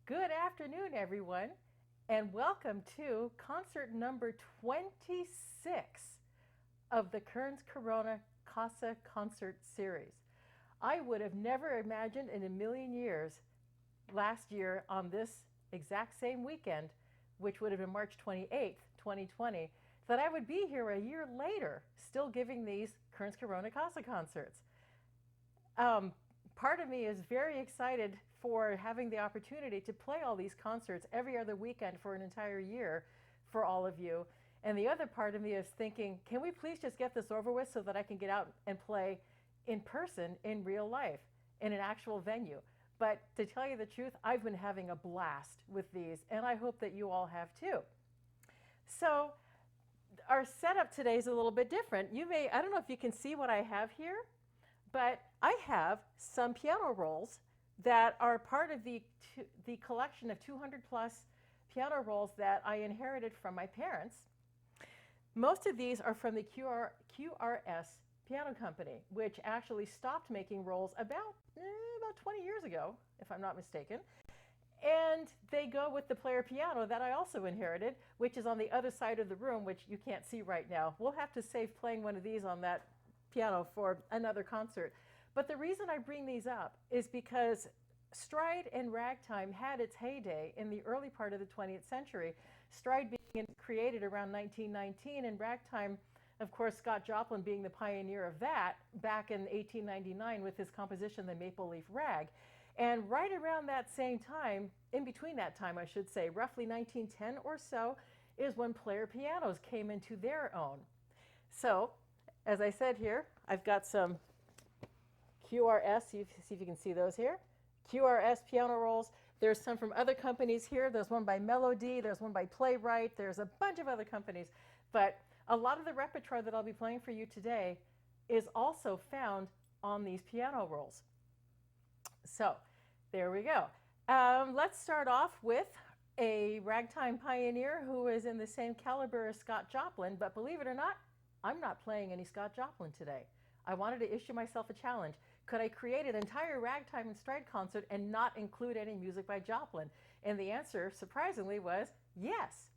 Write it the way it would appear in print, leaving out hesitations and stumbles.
Good afternoon, everyone, and welcome to concert number 26 of the Kerns Corona Casa concert series. I would have never imagined in a million years last year on this exact same weekend, which would have been March 28th, 2020, that I would be here a year later still giving these Kerns Corona Casa concerts. Um, Part of me is very excited for having the opportunity to play all these concerts every other weekend for an entire year for all of you. And the other part of me is thinking, can we please just get this over with so that I can get out and play in person in real life in an actual venue? But to tell you the truth, I've been having a blast with these, and I hope that you all have too. So, our setup today is a little bit different. I don't know if you can see what I have here, but I have some piano rolls that are part of the collection of 200 plus piano rolls that I inherited from my parents. Most of these are from the QRS Piano Company, which actually stopped making rolls about 20 years ago, if I'm not mistaken. And they go with the player piano that I also inherited, which is on the other side of the room, which you can't see right now. We'll have to save playing one of these on that piano for another concert. But the reason I bring these up is because stride and ragtime had its heyday in the early part of the 20th century. Stride being created around 1919, and ragtime, of course, Scott Joplin being the pioneer of that back in 1899 with his composition, The Maple Leaf Rag. And right around that same time, in between that time, I should say, roughly 1910 or so, is when player pianos came into their own. So, as I said here, I've got some QRS, see if you can see those here. QRS piano rolls. There's some from other companies here. There's one by Melody, there's one by Playwright, there's a bunch of other companies. But a lot of the repertoire that I'll be playing for you today is also found on these piano rolls. So there we go. Let's start off with a ragtime pioneer who is in the same caliber as Scott Joplin, but believe it or not, I'm not playing any Scott Joplin today. I wanted to issue myself a challenge. Could I create an entire ragtime and stride concert and not include any music by Joplin? And the answer, surprisingly, was yes.